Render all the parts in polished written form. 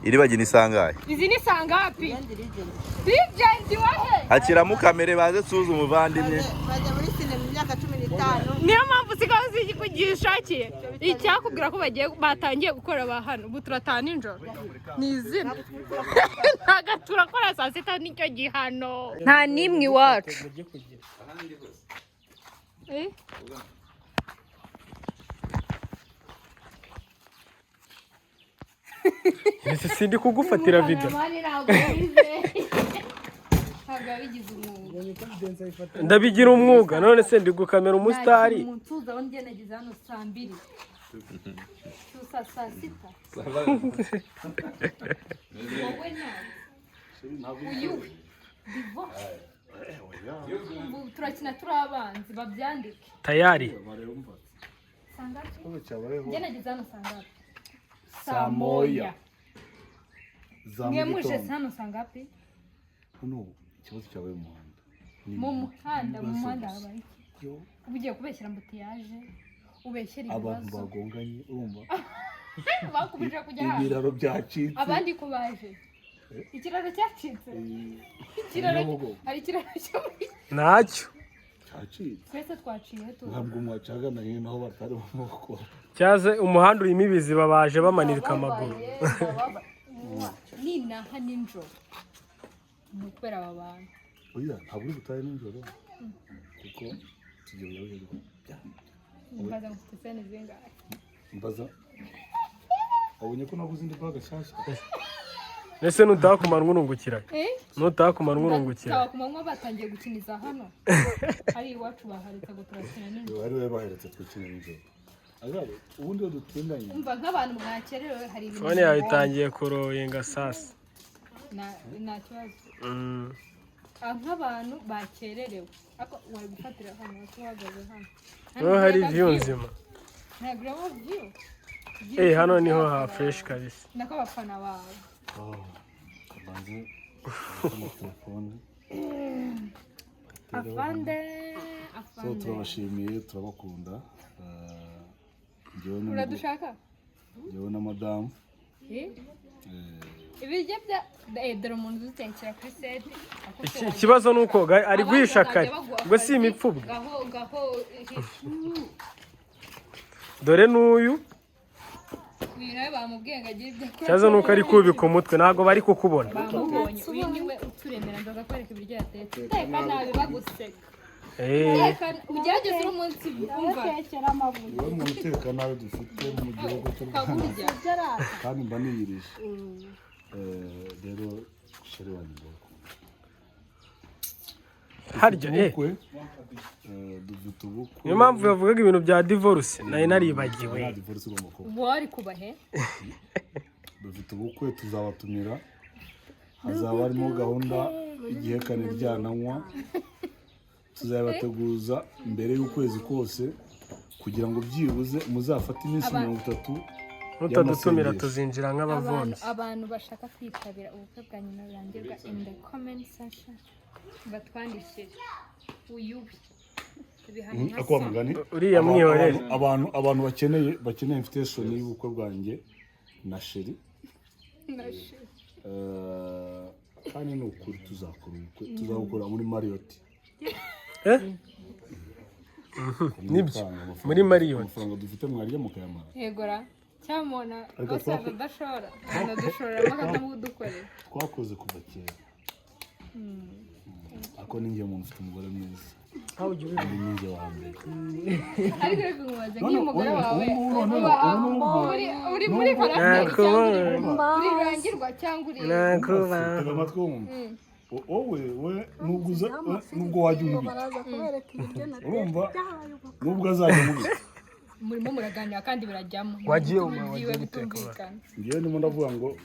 Iribagiye ni sangahe? Izi ni sangapi? Legend wahe? Akiramo kamere baze suza umuvandimwe. Bajya muri sinema imyaka 15. Niyo mpamvu sigaho ziki kugishakiye. Icyakubwira ko batangiye gukora ba hano. Ubu turataha nijoro. Ni izina. Ntaga turakora saa sita nicyo gihano. Nta nimwe iwacu. Ese sindi kugufatira video. Ndabigira umwuga none se ndi gukamera umusitari. Umuntuza wongeye nagize hano saa 2. Saa 6. Wowe ntabwo. Uyu. Bivo. Ubu turakina turi abanzi babyandike. Tayari. Sangapi? Njye nagize hano sangapi? Saa moya. Mwe muje hano sangapi? Uno ikibazo cyabaye mu muhanda. Mu muhanda habaye iki? Ugiye kubeshyira mbutiyaje, ubeshyira ibibazo. Abantu bagonganye urumva. Bakubije kujya hano. Ibiraro byacitse. Abandi ko baje. Ikiraro cyacitse. Hari ikiraro cyo Nacyo. Cyacitse. twese twaciye tu. Ntabwo mwacagana hino aho batari bamoko. Cyaze umuhanda urimo ibizi babaje bamanirika amaguru. Nina haninjo. Nukubera aba bantu. Oya, ntabwo uri butaye nijoro. Kuko tugiye rero. Mbaza mufite zingahe? Mbaza. Abonye ko naguze indi baga cyashya. Nese nutakumara urungukira. Nutakumara urungukira. Takumanywa batangiye gukiniza hano. Ari iwacu baharetse ngo turakina nijoro. Bari baheretse twikina nijoro. Agabe ubundi dutindanye. Umva nk'abantu mwakerewe hari ibintu. Fone yawe itangiye kuroyenga sasa. Na kibazo. Nk'abantu bakererewe. Ako wari gufatira hano tuhagaze hano. Hari view nzima. Nagura view. Hano niho ha fresh kabisa. Nako abafana bawe. Kabanze telefone. Afande. So turabashimiye turabakunda. Uradushaka? Jewe na madam. Ibijye bya dore umuntu uzitekera kuri set. Ikibazo nuko ari guhisha kare. Ubwo si imipfubwe. Gaho. Dore n'uyu. Nawe bamubwiye ngo agire ibyo akora. Cyazo nuko ari kubika umutwe ntago bari kukubona. Bamubonye. Uyu niwe uturemera ndaza kwereka ibiryo yatetse. Teka nabi baguseka. Ugerageze umunsi umva. Wowe mu guteka nawe dufite mu gihugu cy'u Rwanda. Kandi mba niyirije. Rero sheri wanjye. Harya dufite ubukwe. Niyo mpamvu yavugaga ibintu bya divorce nayo naribagiwe. Wari kubahe? Dufite ubukwe tuzabatumira. Hazaba harimo gahunda igihe kane ryananywa. Tuzabateguza mbere y'ukwezi kose kugira ngo byibuze muzafate iminsi 30. Utadutumira tuzinjira nk'abavomyi. Abantu bashaka kwitabira ubukwe bwa nyina birangirwa in the comment section. Batwandikire uyubi. Uriya mwihorere. Abantu bakeneye invitation y'ubukwe bwanjye na sheri. Kandi ni ukuri tuzakora muri Marriott. Nibyo muri Marriott. Amafaranga dufite mwarya mukayamara. Yegora cyamona basanga dashora. Dushora makatamu dukorera. Twakoze kuva kera. Ako ninjye umuntu ufite umugore mwiza. How do you ninjye wa mbere. Ariko rego mubaze nk'umugore wawe. Uri muri karate uri rangirwa cyangwa uri. Tega amatwi wumva. Wowe nubwo wajya umubita. Urumva nubwo azajya umubita. Murimo muraganira kandi birajyamo. Wagiye gutumvikana. Ngiye ndimo ndavuga ngo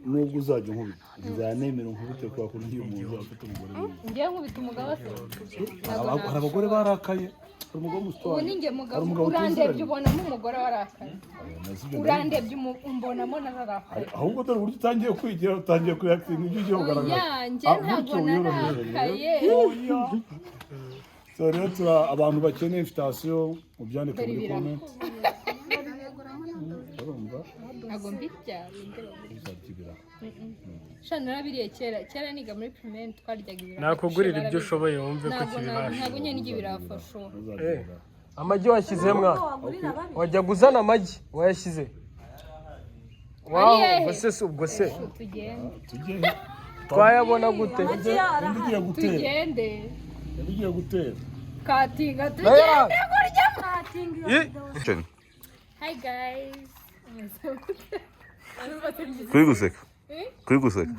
nubwo uzajya nkubita. Nzanemera nkubite kwa kundi umuntu afite umugore mwiza. Ngiye nkubita umugabo se. Hari abagore barakaye. Umugabo musitwa. Ubu ninjye mugabo urandebye ubonamo umugore warakaye. Urandebye umbonamo narakaye. Ahubwo dore uburyo utangiye kwigira utangiye kureacting ibyo ugiye kugaragaza. Yanjye ntabwo narakaye. So rero abantu bakeneye invitation mu byandika muri comment. ntago mbirya uzabyibira shana narabiriye kera niga muri primaire twaryaga ibirayi nakugurira ibyo ushoboye wumve ko ntago kibibasha ntago nyine n'ibirafasho uzabyibira amagi washyize mwa wajya guzana amagi wayashyize waho ubwo se tugende twayabona gute ugiye gutera tugende ugiye gutera katinga tugende kurya hi guys kuri guseka kuri guseka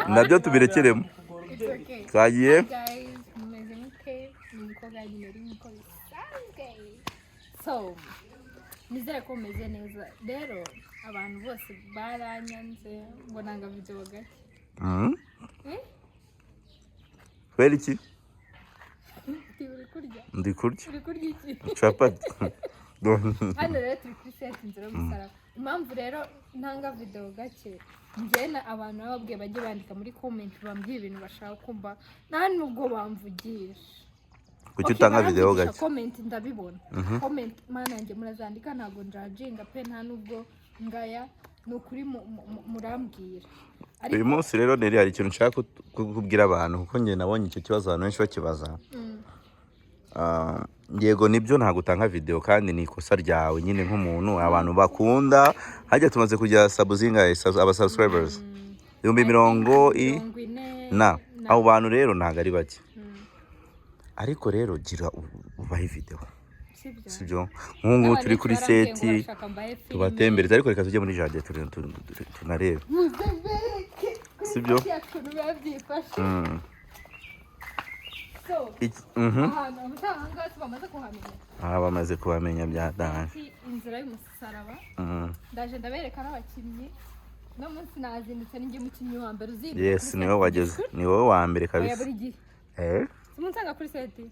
nabyo tubirekeremo twagiye guys mumeze mute nimukobwa nyine uri muko bisanzwe so nizere ko mumeze neza rero abantu bose baranyanze ngo nanga video gake kweli iki uri kurya ndi kurya iki capati hano rero turi kuri seti inzira y'umusaraba impamvu rero ntanga video gake njyena abantu bababwiye bajye bandika muri comment bambwiye ibintu bashaka kumva nta nubwo bamvugisha kuki utanga video gake comment ndabibona comment mana yanjye murazandika ntago njajinga pe nta nubwo ngaya nukuri murambwira uyu munsi rero neri hari ikintu nshaka kubwira abantu kuko njye nabonye icyo kibazo abantu benshi bakibaza yego nibyo ntago utanga video kandi ni ikosa ryawe nyine nk'umuntu abantu bakunda hajya tumaze kujya sabuzinga aba subscribers 140 na abo bantu rero ntago ari bake ariko rero gira ubahe video sibyo nk'ubu turi kuri seti tubatembereza ariko reka tujye muri jardin tunarebe sibyo bamaze kuhamenya bya danje inzira y'umusaraba ndaje ndabereka n'abakinnyi no munsi nazindutse ninjye mukinnyi wa mbere uzindutse yes niwe wageze ni wowe wa mbere kabisa simunsanga kuri seti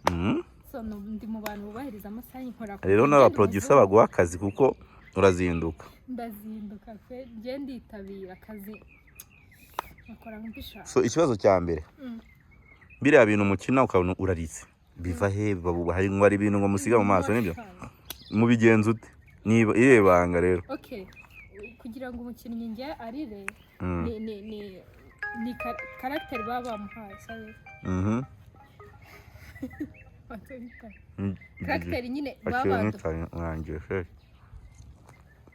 so ndi mu bantu bubahiriza amasaha y'inkora rero n'aba producer baguha akazi kuko urazinduka ndazinduka pe ngiye nditabira akazi bakora nk'ibishaka so ikibazo cya mbere biriya bintu mukina ukabona uraritse biva he hari ngo ari ibintu ngo musiga mu maso nibyo mubigenza ute niba irebanga rero okay kugira ngo umukinnyi nge arire ni character baba bamuhaye sabe character nyine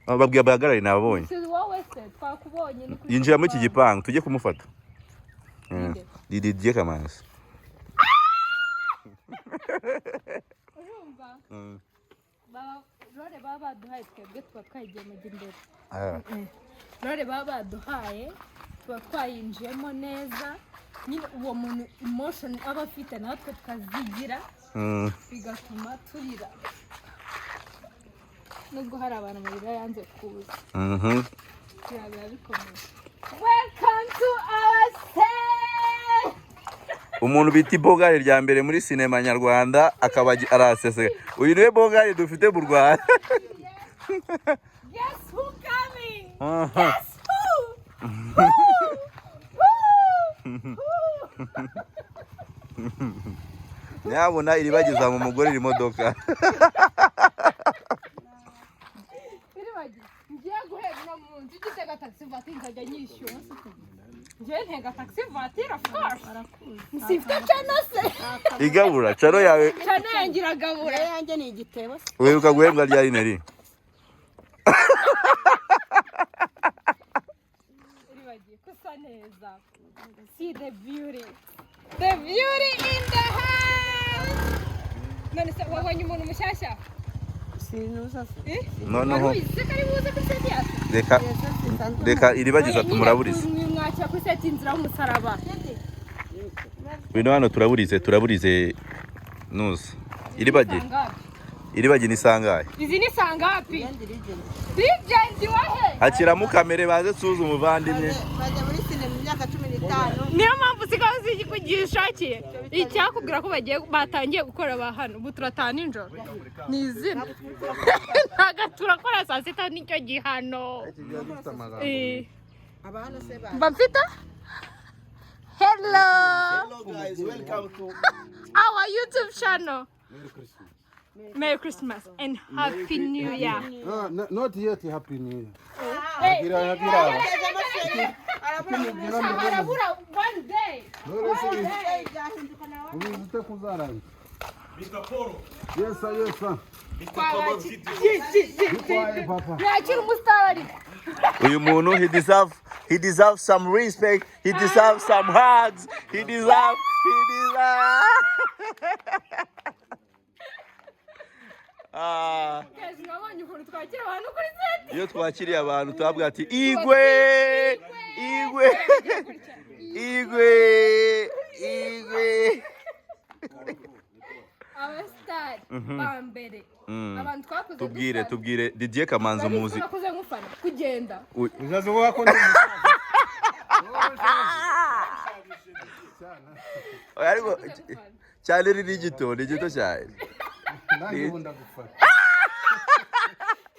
baba babwiye bahagarare nabonye yinjira muri iki gipangu tujye kumufata Didier Kamanzi urumva rore baba baduhaye twebwe tuba twagiye mu imbere rore baba baduhaye tuba twayinjiyemo neza nyine uwo muntu emotion aba afite natwe tukazigira bigatuma turira nubwo hari abantu barira yanze kuza biba bikomeye welcome to our set umuntu bita ibogari rya mbere muri sinema nyarwanda akaba araseseka uyu niwe bogari dufite mu Rwanda guess who coming nyabona iribagiza mu mugore iri modoka ngiye guhera mu nzu igitega taxi voiture nkajya nyishyura ngiye ntega taxi voiture of course sifite channel se igabura channel yawe channel yangira gabura yanjye ni igitebo weruka guhembwa ryari neri iribagiye kusa neza see the beauty in the house none se wabonye umuntu mushyashya noneho reka iribagiza tumuraburize mwakira kuri seti inzira y'umusaraba bino hano turaburize nuzi iribagiye ni sangahe izi ni sangapi legend wahe akiramo kamere baze suza umuvandimwe bajya muri sinema imyaka 15 niyo mpamvu sigaho ziki kugishakiye icyakubwira ko batangiye gukora ba hano ubu turataha nijoro ni izina ntago turakora saa sita nicyo gihano abantu se bamfita hello guys welcome to our YouTube channel Merry Christmas and Happy New Year. Not yet happy new year. Harabura one day. Ubizite kuzaranga. Mr. Paul. Yes sir, yes sir. Quiet, Papa. Yakira umusitari. Uyu muntu he deserves some respect. He deserves some hugs. He deserves. Guys, mwabonye ukuntu twakira abantu kuri set. Iyo twakiriye abantu tubabwira ati igwe. Abasitari bambere. Abantu twakoze tubwire Didier Kamanzi umuzi. Twakoze nk'ufana kugenda. Uzaze ko wakoze Ariko cyane riri gito cyane. nanjye ubunda gufata.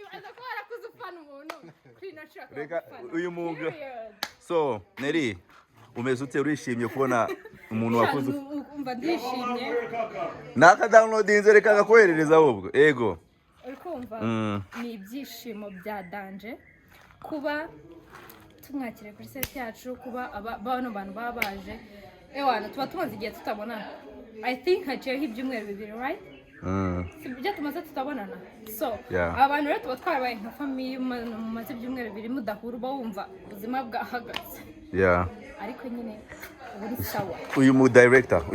Ibaza ko warakoze ufana umuntu. Kwinashaka. Reka uyu mwuga. So, Neri, umeze ute urishimye kubona umuntu wakoze? Umva ndishimye. Naka downloadinze reka gakoherereza ahubwo. Ego. Urikumva? Ni ibyishimo bya danje kuba tumwakire kuri set yacu, kuba bano bantu babaje. Ewana tuba tumaze igihe tutabonana. I think haciyeho ibyumweru bibiri, right? Sibyo tumaze tutabonana. So, abantu rero tuba twarabaye nka family mumaze ibyumweru bibiri mudahura uba wumva ubuzima bwahagaze. Yeah. Ariko nyine uri sawa. Uyu mu director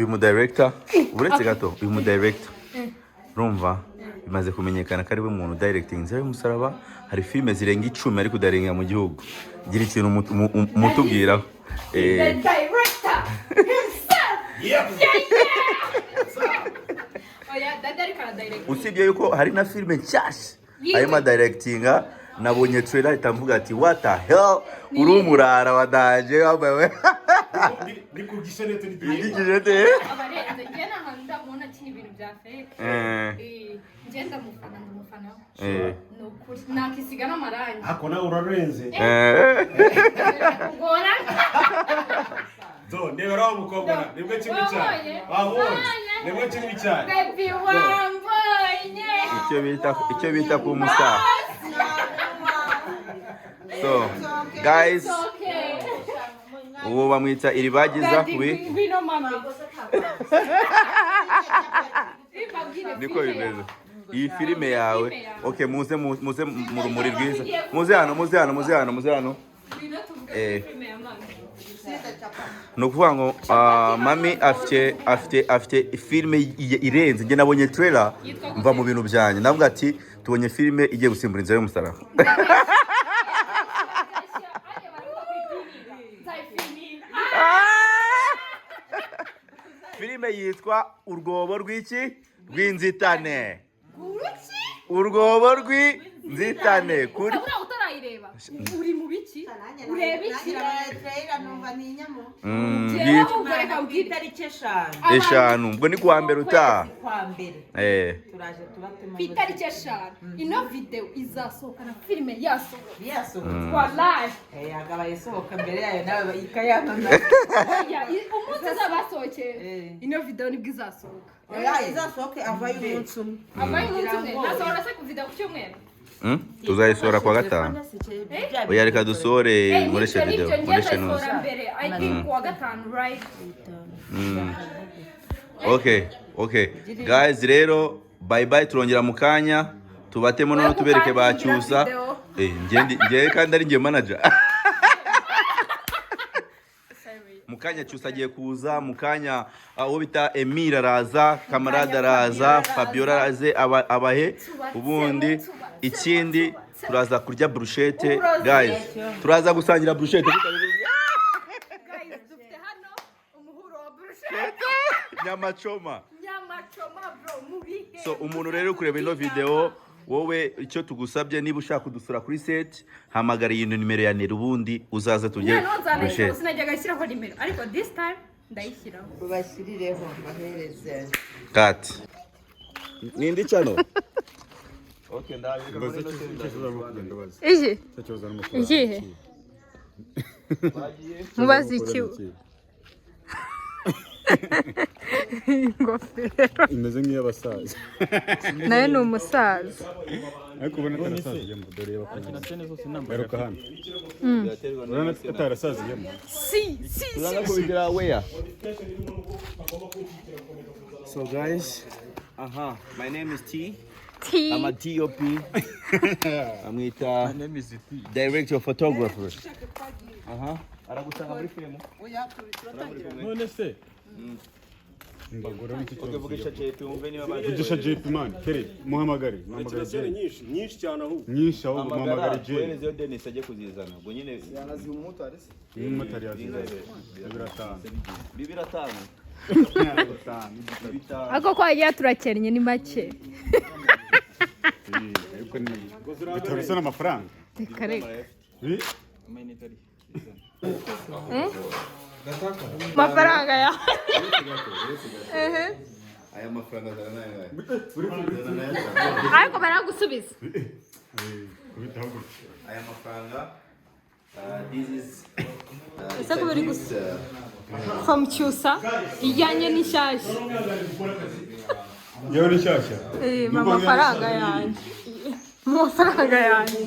uretse gato uyu mu director urumva bimaze kumenyekana ko ari we muntu directing Nzira y'Umusaraba. Hari filime zirenga 10 ariko udarenga mu gihugu. Gira ikintu mutubwiraho. The director himself. Yeah. Oya, dadarika directing. Usibye yuko hari na filime nshyashya arimo directinga. Nabonye trailer itamvuga ati what the hell uri umurara wadanje wabawe. Ni ku gishenete ni Igijete. Abarenze njye nahanda mubona kini ibintu bya fake. Njye ndamufana. Nukuri nakisiga n'amarangi. Hako na urarenze. Ngora. Do nebera umukobwa nibwo kimwe cyane. Wabonye. Nibwo kimwe cyane. Baby wambonye. Icyo bita ku musa. So, guys, uwo bamwita iribagiza we. Niko bimeze. Iyi filime yawe. Okay, muze mu rumuri rwiza. Muze hano. No kuvuga ngo mami afite filime irenze. Nge nabonye trailer mva mu bintu byanjye. Navuga ati tubonye filime igiye gusimbura Inzira y'Umusaraba. Filime yitwa Urwobo rw'Inzitane. Urwobo rw'Inzitane. Kuri utarayireba. Uri mu biki? Ureba iki? Eshanu. Ubwo ni kuwa mbere utaha. Itariki eshanu. Ino video izasohokana filime yasohoka. Kwa live. Yagabaye sohoka mbere yayo nawe ikayamamaza. Umunsi azabasohokeye. Ino video nibwo izasohoka. Izasohoke avayo umunsi umwe. Avayo umunsi umwe. Nasohora se ku video ku cyumweru. Tuzayisohora kwa gatanu. Oya reka dusore nkoreshe video. Nkoreshe news. I think kwa gatanu, right? Okay. Guys, rero bye turongera mu kanya. Tubatemo none tubereke bacyusa. Ngiye kandi ari ngiye manager. Mukanya cyusa agiye kuza, mukanya uwo bita Emile araza, Kamarade araza, Fabiola araze abahe ubundi ikindi turaza kurya bruschette. Guys, turaza gusangira bruschette. Guys, dufite hano umuhuro wa bruschette. Nyamachoma Bro, mubihe. So umuntu rero kureba ino video wowe icyo tugusabye niba ushaka kudusura kuri set hamagara iyi nimero ya Neri ubundi uzaza tujye bruschette. Sinajyaga nshyiraho nimero ariko this time ndayishyiraho. Ubashirireho bahereze. Kat. Nindi chano. Okay, Ikihe? Mubazi iki? ingofero imeze nk'iy'abasaza nawe ni umusaza ariko ubona atarasaziyemo dore baruka hano urabona atarasaziyemo uranga kubigira weya. So guys, my name is T. T. I'm a DOP. I'm with director photographer. Aragusanga muri filmu. none se mbagora Uvugisha JP umve niba baje. vugisha JP man kere muhamagare nyinshi cyane aho nyinshi aho muhamagare JP Wenezo Dennis aje kuzizana. Ubwo nyine umumotari yazize bibiratanga. ako kwagiye turakennye ni make ariko ni bitabisa n'amafaranga reka reka mafaranga ya Aya mafaranga zana ariko baragusubiza aya mafaranga this is ese ko biri gusa from Cyusa ijyanye n'ishyashya yewe ni shyashya mu mafaranga yanjye mu mafaranga yanjye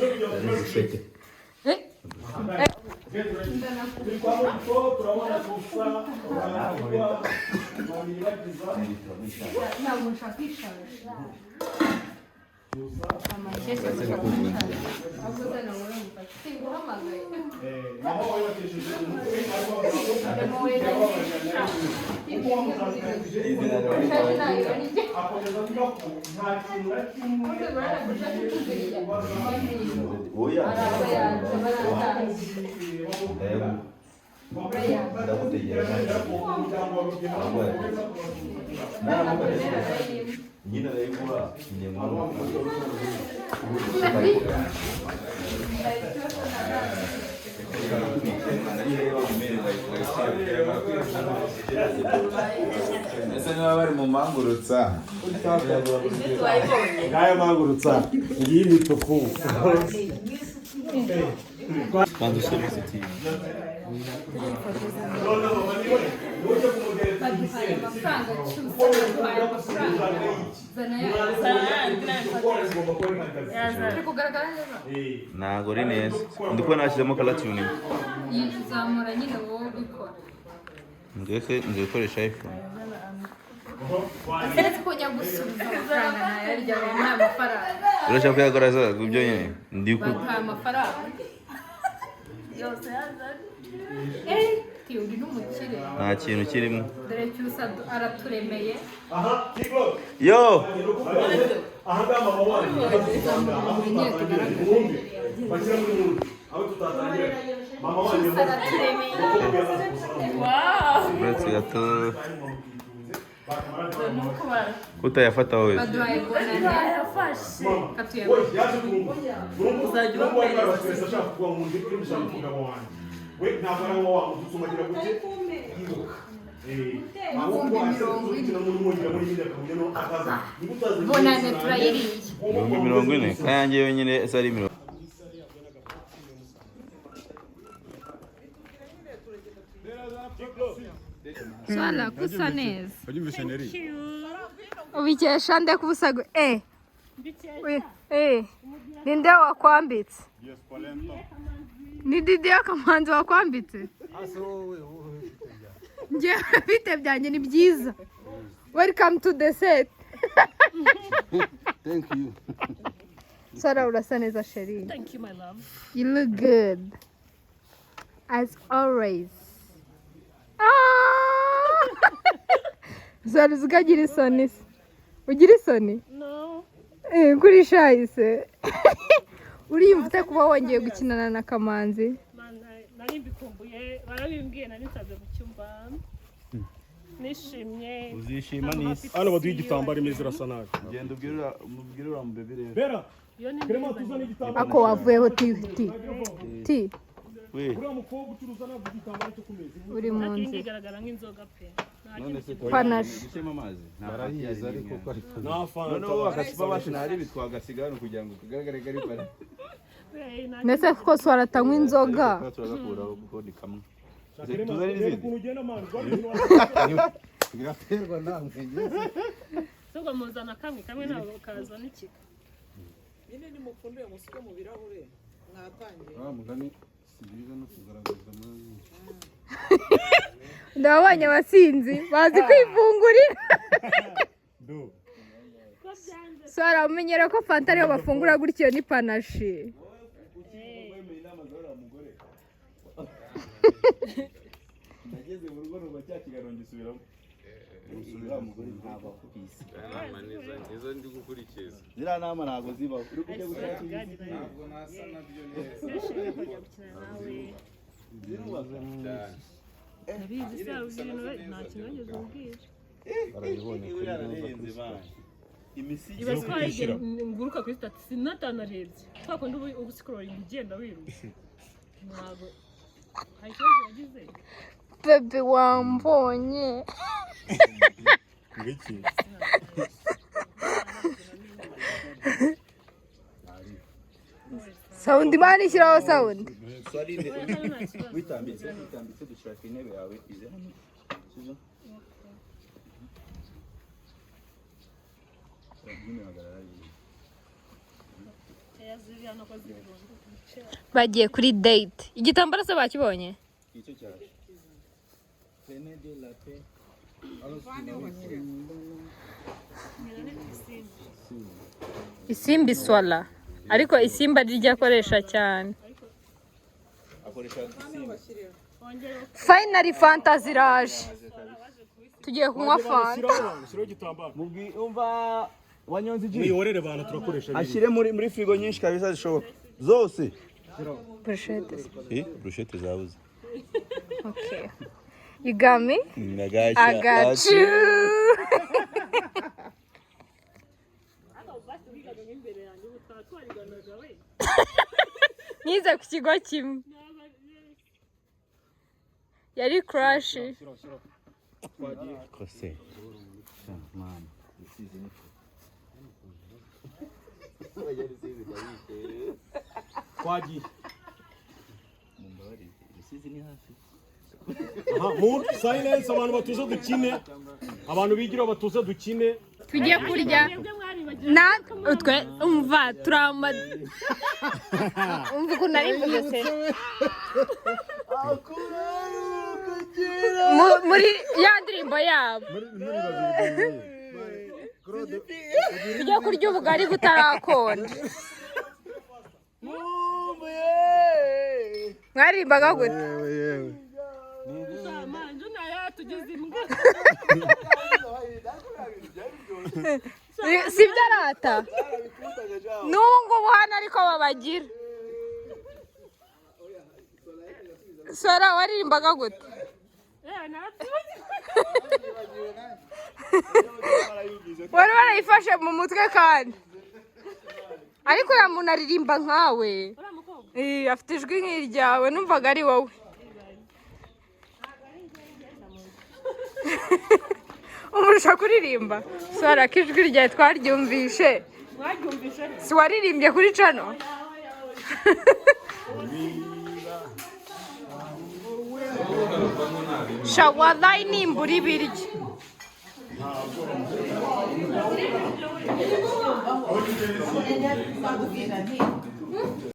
ese niba bari mu mangurutsa ngaya mangurutsa ngiyi mituku baduhaye amafaranga Cyusa baduhaye amafaranga zana kugaragara neza ntago ari neza ndi kubona nashyizemo kalatuni yizamura nyine wowe ubikora ndetse nzi gukoresha iPhone keretse ko ujya gusubiza amafaranga nayarya nta mafaranga urashaka kuyagaragaza ibyo nyine ndi ku baduhaye amafaranga yose yazanye uri n'umukire nta kintu kirimo dore Cyusa araturemeye yo ahangaha mama wanjye mama wanjye uretse gato kutayafata wowe baduhaye bonane katuyafashe uzajya ubona ashaka kuba mu ndi kuri mushaka umugabo wanjye we ntabwo ari wowe wamusumagira gute bonane turayiriye 40 kayange yonyine ese ari 40 swala kusa neza wabyumvise neri ubikesha nde kubusago ninde wakwambitse ni Didier Kamanzi wakwambitse njye bite byanjye ni byiza welcome to the set thank you Sara urasa neza Cherie Thank you, my love. you look good as always Sara ukagira isoni ugira isoni No. kuri shayise uriyumva ute kuba wongeye gukinana na Kamanzi Nari mbikumbuye barabimbwiye nari nsaze mu cyumba nishimye uzishima n'isi hano baduha igitambaro imeze irasa nabi genda ubwirira mu bebe rero bera iyo ni kerema tuzana igitambaro ako wavuyeho ti we uriya mukobwa ucuruza ntabwo igitambaro cyo ku meza uri mu nzi nzu igaragara nk'inzoga pe none se panache gushyemo amazi barayizi ariko ko ari nta fanta noneho agasiba bacu ntari bitwagasiga hano kugira ngo kagaragare kari para ndetse kose waratanywa inzoga turagakuraho kuko ni kamwe kerema tuzane n'izindi ukuntu ugenda mani biraterwa namwe Sogwa muzana kamwe nabo kaza n'ikika. nyine nimupfunduye musuke mu birahure mwatangiye mugani si byiza no kugaragaza amazi ndabonye abasinzi bazi kwifungurira Sara umenyera ko fanta ariyo bafungura gutyo ni panache nageze mu rugo numva cyakigano ngisubiramo umugore ntabwo akubise izo ndi gukurikiza ziriya nama ntabwo zibaho uri kujya gushakira ntabwo nasa nabyo Nabizi se ubwino nta kinogeze ubwira. barabibonye kuri neza bana imisi Ibaswaye nguruka kuri stati sinatanarebye. Twakundi ubu scrolling ugenda wiruka. Ntabwo hari ikibazo yagize. bebe wambonye ngiki sound mani shyiraho sound Swarinde witambitse dushaka intebe yawe ize hano sizo bagiye kuri date igitambaro se bakibonye icyo cyaje pene de la pe isimbi swala ariko isimba rijya akoresha cyane akoresha isimba finally fanta ziraje tugiye kunywa fanta Shyiraho igitambaro. umva wanyonze igi Mwiyorere abantu turakoresha. ashyire muri frigo nyinshi kabisa zishoboka zose brushette brushette zabuze okay you got me nagacha I got you nize ku kigo kimwe yari crush kose man isize ni Twagiye. mumbari isize ni hafi Aha, mu silence abantu batuze dukine. Abantu bigira batuze dukine. tugiye kurya na utwe umva turama umva ukuntu ari mvuze se muri ya ndirimbo yabo tujya kurya ubugari butarakonja mwaririmbaga gute Manjo nayo tugeze imbwa. si byo arata n'ubu ngubu hano ariko babagira sora waririmbaga gute wari warayifashe mu mutwe kandi ariko uriya muntu aririmba nkawe afite ijwi nk'iryawe numvaga ari wowe umurusha kuririmba sora ko ijwi ryawe twaryumvishe si waririmbye kuri cano shawadayi nimbura ibiryo bakubwira nti